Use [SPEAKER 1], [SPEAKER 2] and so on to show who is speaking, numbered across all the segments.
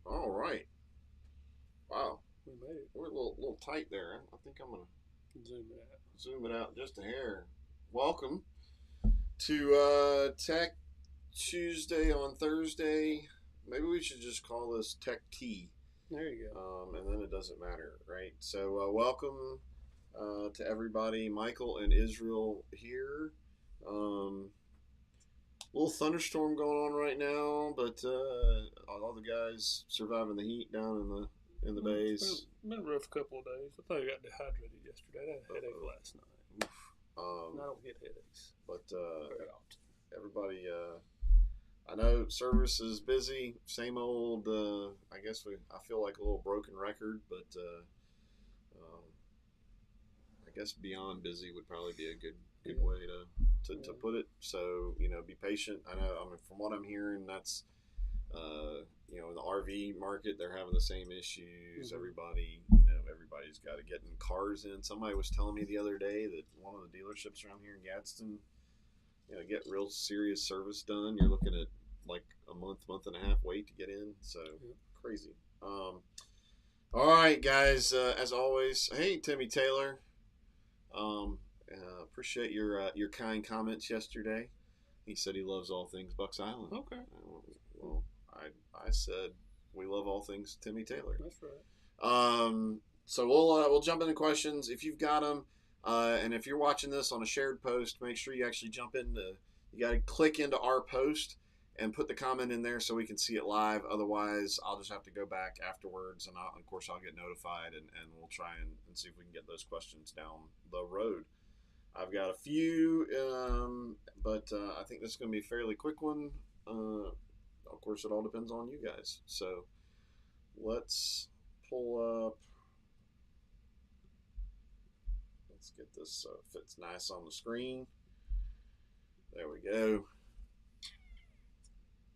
[SPEAKER 1] All right. Wow.
[SPEAKER 2] We made it.
[SPEAKER 1] We're a little tight there. I think I'm gonna
[SPEAKER 2] Zoom it out.
[SPEAKER 1] zoom it out just a hair. Welcome to Tech Tuesday on Thursday. Maybe we should just call this Tech Tea,
[SPEAKER 2] There you go.
[SPEAKER 1] and then it doesn't matter, right? So welcome to everybody. Michael and Israel here. Little thunderstorm going on right now, but all the guys surviving the heat down in the bays.
[SPEAKER 2] It's been a rough couple of days. I thought I got dehydrated yesterday. I had a headache last night.
[SPEAKER 1] Oof.
[SPEAKER 2] And I don't get headaches
[SPEAKER 1] But
[SPEAKER 2] very often.
[SPEAKER 1] everybody, I know service is busy. Same old. I guess I feel like a little broken record, but I guess beyond busy would probably be a good way to put it. So be patient. I know. I mean, from what I'm hearing, that's in the RV market, they're having the same issues.
[SPEAKER 2] Mhm.
[SPEAKER 1] Everybody's got to get in cars in. Somebody was telling me the other day that one of the dealerships around here in Gadsden, get real serious service done. You're looking at like a month and a half wait to get in. So crazy. All right, guys. As always, hey Timmy Taylor. Appreciate your kind comments yesterday. He said he loves all things Bucks Island.
[SPEAKER 2] Okay.
[SPEAKER 1] Well, I said we love all things Timmy Taylor.
[SPEAKER 2] That's right.
[SPEAKER 1] So we'll jump into questions if you've got them, and if you're watching this on a shared post, make sure you actually jump into. You got to click into our post and put the comment in there so we can see it live. Otherwise, I'll just have to go back afterwards, and of course I'll get notified, and we'll try and see if we can get those questions down the road. I've got a few, but I think this is going to be a fairly quick one. Of course, it all depends on you guys. So let's pull up. Let's get this so it fits nice on the screen. There we go.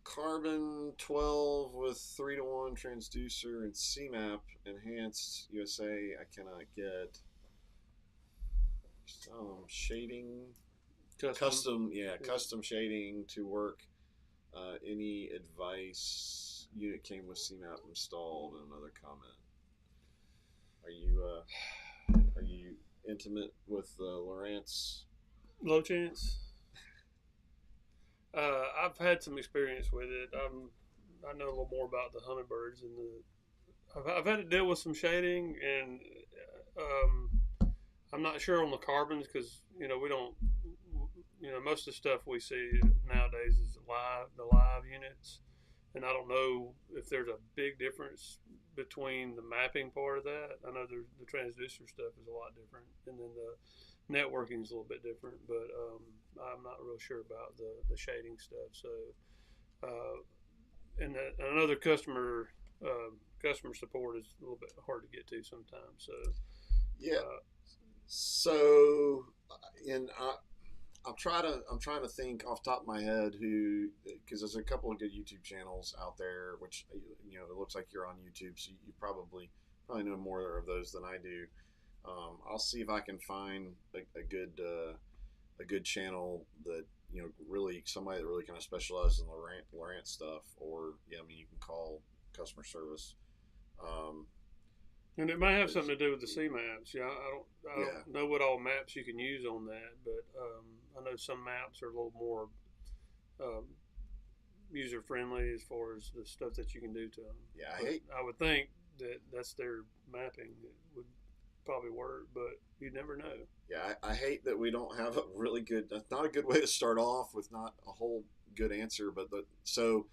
[SPEAKER 1] Carbon 12 with 3-to-1 transducer and CMAP enhanced USA. I cannot get some shading. Custom shading to work. Any advice? Unit came with CMAP installed. Another comment. Are you intimate with Lowrance?
[SPEAKER 2] Low chance. I've had some experience with it. I know a little more about the hummingbirds and I've had to deal with some shading, and I'm not sure on the carbons because we don't. Most of the stuff we see nowadays is the live units, and I don't know if there's a big difference between the mapping part of that. I know the transducer stuff is a lot different, and then the networking is a little bit different, but I'm not real sure about the shading stuff. So, and another customer support is a little bit hard to get to sometimes. So,
[SPEAKER 1] yeah. So, I'm trying to think off the top of my head because there's a couple of good YouTube channels out there, which it looks like you're on YouTube, so you probably know more of those than I do. I'll see if I can find a good channel that really somebody that really kind of specializes in Lowrance stuff, or you can call customer service.
[SPEAKER 2] And it may have something to do with the C maps. Yeah, I don't know what all maps you can use on that, but I know some maps are a little more user friendly as far as the stuff that you can do to them.
[SPEAKER 1] Yeah,
[SPEAKER 2] I would think that that's their mapping that would probably work, but you never know.
[SPEAKER 1] Yeah, I hate that we don't have a really good. That's not a good way to start off with not a whole good answer, but so.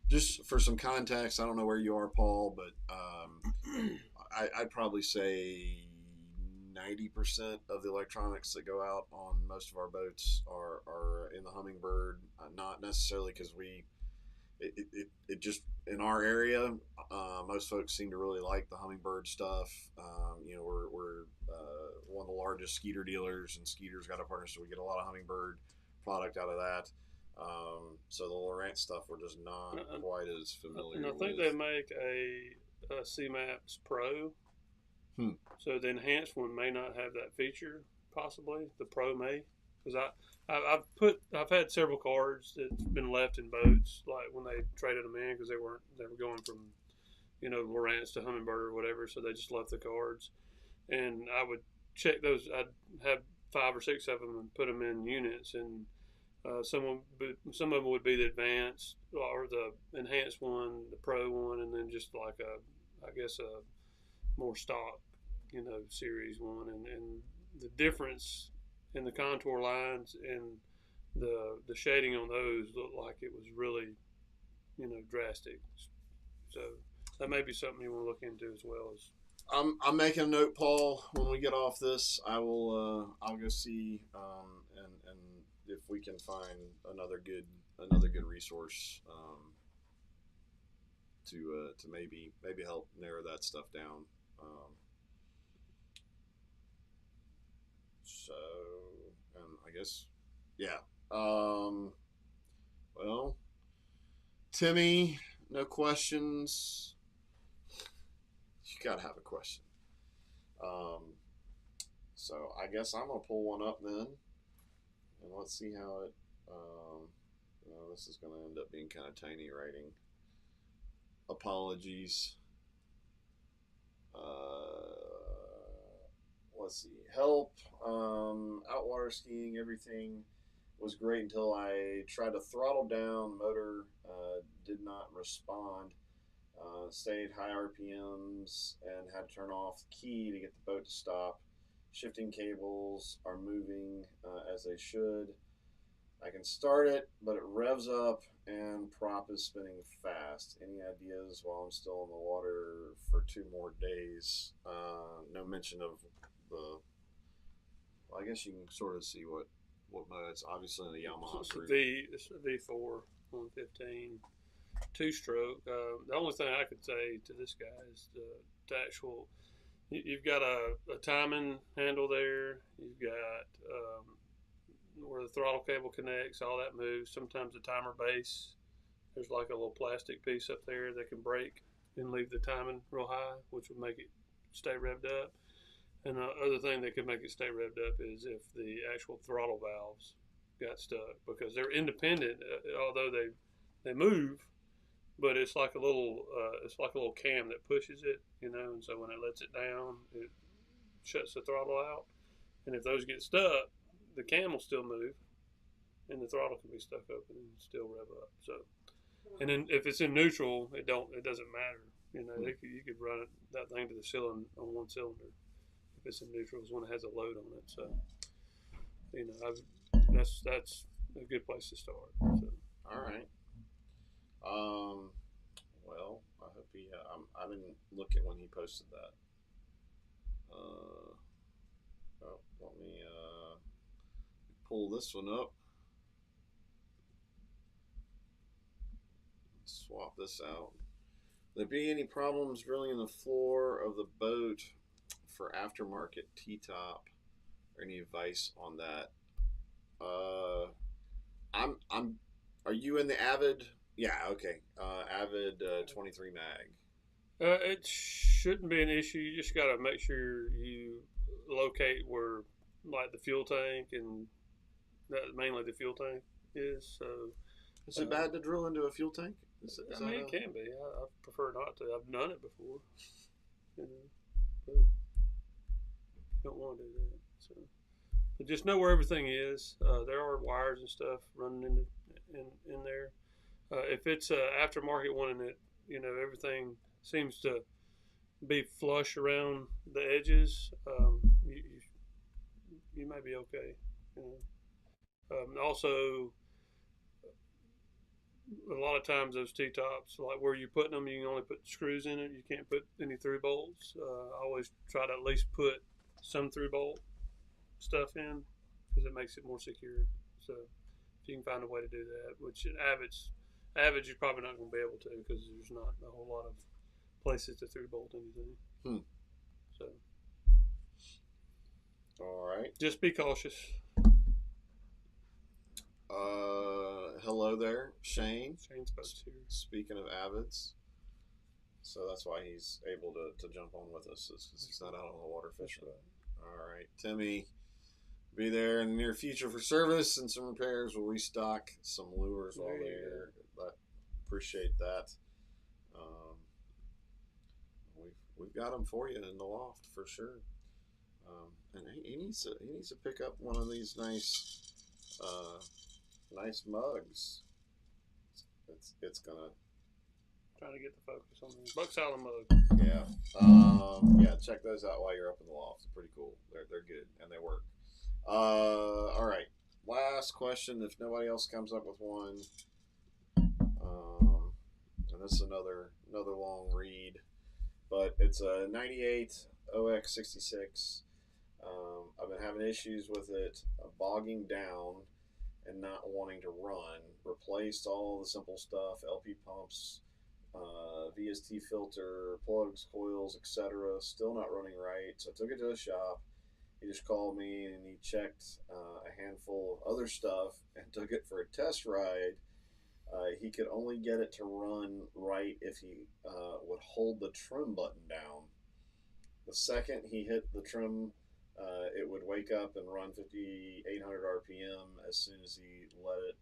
[SPEAKER 1] Just for some context, I don't know where you are, Paul, but I'd probably say 90% of the electronics that go out on most of our boats are in the Hummingbird. Not necessarily because it just in our area, most folks seem to really like the Hummingbird stuff. We're one of the largest Skeeter dealers, and Skeeter's got a partner, so we get a lot of Hummingbird product out of that. So the Lowrance stuff we're just not quite as familiar with.
[SPEAKER 2] And I think they make a CMAPS Pro. So the enhanced one may not have that feature, possibly. The Pro may. Because I've had several cards that's been left in boats, like when they traded them in because they were going from Lowrance to Humminbird or whatever. So they just left the cards, and I would check those. I'd have 5 or 6 of them and put them in units, and some of them would be the advanced or the enhanced one, the pro one, and then just like a more stock, series one, and the difference in the contour lines and the shading on those looked like it was really, drastic. So that may be something you want to look into as well as.
[SPEAKER 1] I'm making a note, Paul. When we get off this, I'll go see and if we can find another good resource to maybe help narrow that stuff down. So, and I guess, yeah. Well, Timmy, no questions. You gotta have a question. So I guess I'm gonna pull one up then, and let's see how it. This is gonna end up being kind of tiny writing. Apologies. Let's see. Help. Outwater skiing. Everything was great until I tried to throttle down. Motor did not respond. Stayed high RPMs and had to turn off the key to get the boat to stop. Shifting cables are moving as they should. I can start it, but it revs up and prop is spinning fast. Any ideas while I'm still in the water for 2 more days? No mention of the. Well, I guess you can sort of see what mode. It's obviously in the Yamaha group.
[SPEAKER 2] It's a V4 115 2-stroke. The only thing I could say to this guy is the actual. You've got a timing handle there. You've got where the throttle cable connects. All that moves. Sometimes the timer base. There's like a little plastic piece up there that can break and leave the timing real high, which would make it stay revved up. And the other thing that could make it stay revved up is if the actual throttle valves got stuck, because they're independent, although they move, but it's like a little cam that pushes it, and so when it lets it down, it shuts the throttle out. And if those get stuck, the cam will still move, and the throttle can be stuck open and still rev up. So, and then if it's in neutral, it doesn't matter. You could run that thing to the ceiling on one cylinder. If it's in neutral, is when it has a load on it. So, that's a good place to start. So.
[SPEAKER 1] All right. Well, I hope he. I didn't look at when he posted that. Let me pull this one up. Swap this out. There be any problems drilling the floor of the boat for aftermarket Ttop, or any advice on that? Are you in the Avid? Yeah, okay. Avid 23 mag.
[SPEAKER 2] It shouldn't be an issue. You just got to make sure you locate where, like, the fuel tank and mainly the fuel tank is. So,
[SPEAKER 1] is it bad to drill into a fuel tank?
[SPEAKER 2] It can be. I prefer not to. I've done it before, but you don't want to do that. So, but just know where everything is. There are wires and stuff running in there. If it's an aftermarket one and it, everything seems to be flush around the edges, you may be okay. Also, a lot of times those T-tops, like where you're putting them, you can only put screws in it. You can't put any through bolts. I always try to at least put some through bolt stuff in because it makes it more secure. So if you can find a way to do that, which in Avid you're probably not going to be able to because there's not a whole lot of places to through bolt anything. So,
[SPEAKER 1] all right.
[SPEAKER 2] Just be cautious.
[SPEAKER 1] Hello there, Shane.
[SPEAKER 2] Shane's post here.
[SPEAKER 1] Speaking of Avids, so that's why he's able to jump on with us, is because he's not out on the water fishing. Right. All right, Timmy, be there in the near future for service and some repairs. We'll restock some lures while they're. But appreciate that. we've got them for you in the loft for sure. And he needs to pick up one of these nice mugs. It's gonna
[SPEAKER 2] Trying to get the focus on the Buck Island mug.
[SPEAKER 1] yeah. Check those out while you're up in the loft. They're pretty cool. They're good and they work. All right. Last question. If nobody else comes up with one, and this is another long read, but it's a '98 OX66. I've been having issues with it bogging down and not wanting to run. Replaced all the simple stuff: LP pumps, VST filter, plugs, coils, etc. Still not running right. So I took it to the shop. He just called me and he checked a handful of other stuff and took it for a test ride. He could only get it to run right if he would hold the trim button down. The second he hit the trim, it would wake up and run 5,800 RPM. As soon as he let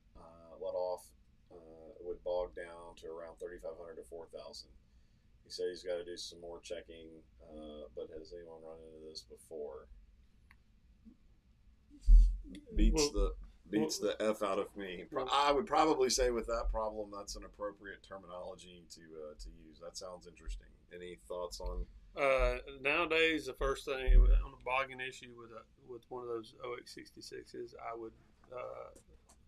[SPEAKER 1] off, it would bog down to around 3,500 to 4,000. He said he's got to do some more checking, but has anyone run into this before? Beats the F out of me. I would probably say with that problem, that's an appropriate terminology to use. That sounds interesting. Any thoughts on?
[SPEAKER 2] Nowadays, the first thing on a bogging issue with one of those OX66s, I would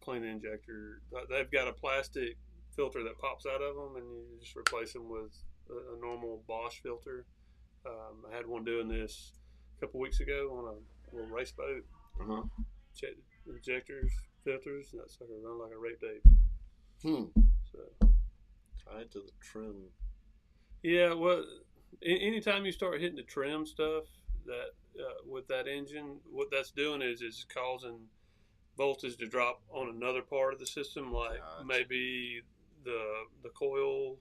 [SPEAKER 2] clean the injector. They've got a plastic filter that pops out of them, and you just replace them with a normal Bosch filter. I had one doing this a couple weeks ago on a little race boat. Check injectors, filters, and that sucker run like a rape tape. So
[SPEAKER 1] tied to the trim.
[SPEAKER 2] Yeah, well, anytime you start hitting the trim stuff, that with that engine, what that's doing is causing voltage to drop on another part of the system, like maybe the coil,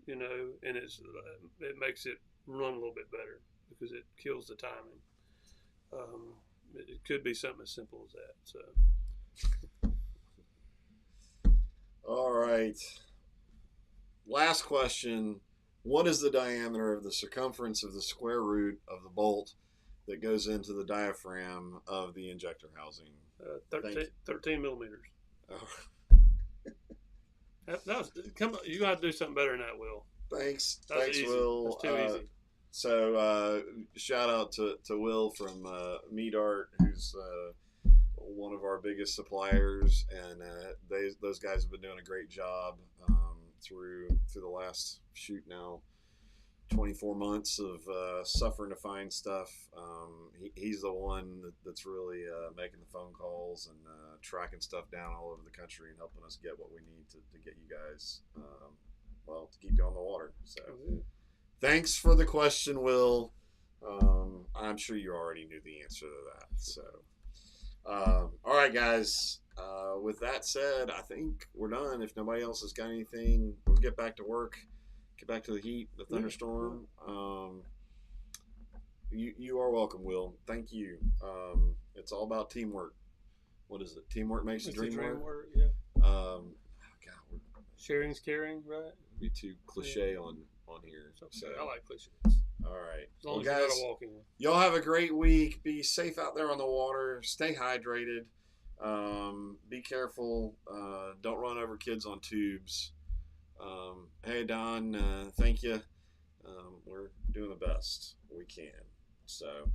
[SPEAKER 2] and it makes it run a little bit better because it kills the timing. It could be something as simple as that. So,
[SPEAKER 1] all right. Last question. What is the diameter of the circumference of the square root of the bolt that goes into the diaphragm of the injector housing?
[SPEAKER 2] 13 millimeters.
[SPEAKER 1] Oh.
[SPEAKER 2] You got to do something better than that, Will.
[SPEAKER 1] Thanks,
[SPEAKER 2] easy.
[SPEAKER 1] Will.
[SPEAKER 2] That's too easy.
[SPEAKER 1] So shout out to Will from Meadart, who's one of our biggest suppliers, and those guys have been doing a great job through the last 24 months of suffering to find stuff. He's the one that's really making the phone calls and tracking stuff down all over the country and helping us get what we need to get you guys to keep you on the water. So. Thanks for the question, Will. I'm sure you already knew the answer to that. So, all right, guys. With that said, I think we're done. If nobody else has got anything, we'll get back to work. Get back to the heat, the thunderstorm. You are welcome, Will. Thank you. It's all about teamwork. What is it? Teamwork makes the dream work.
[SPEAKER 2] Yeah.
[SPEAKER 1] God,
[SPEAKER 2] sharing's caring, right?
[SPEAKER 1] Be too cliche on here. So
[SPEAKER 2] I like cliches.
[SPEAKER 1] All right.
[SPEAKER 2] As long as
[SPEAKER 1] guys,
[SPEAKER 2] you got a walking one.
[SPEAKER 1] Y'all have a great week. Be safe out there on the water. Stay hydrated. Be careful. Don't run over kids on tubes. Hey, Don, thank you. We're doing the best we can. So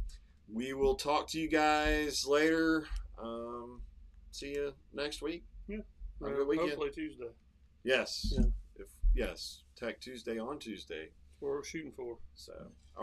[SPEAKER 1] we will talk to you guys later. See you next week.
[SPEAKER 2] Yeah.
[SPEAKER 1] Have a good weekend.
[SPEAKER 2] Hopefully Tuesday.
[SPEAKER 1] Yes.
[SPEAKER 2] Yeah.
[SPEAKER 1] Yes. Tech Tuesday on Tuesday.
[SPEAKER 2] That's what we're shooting for.
[SPEAKER 1] So.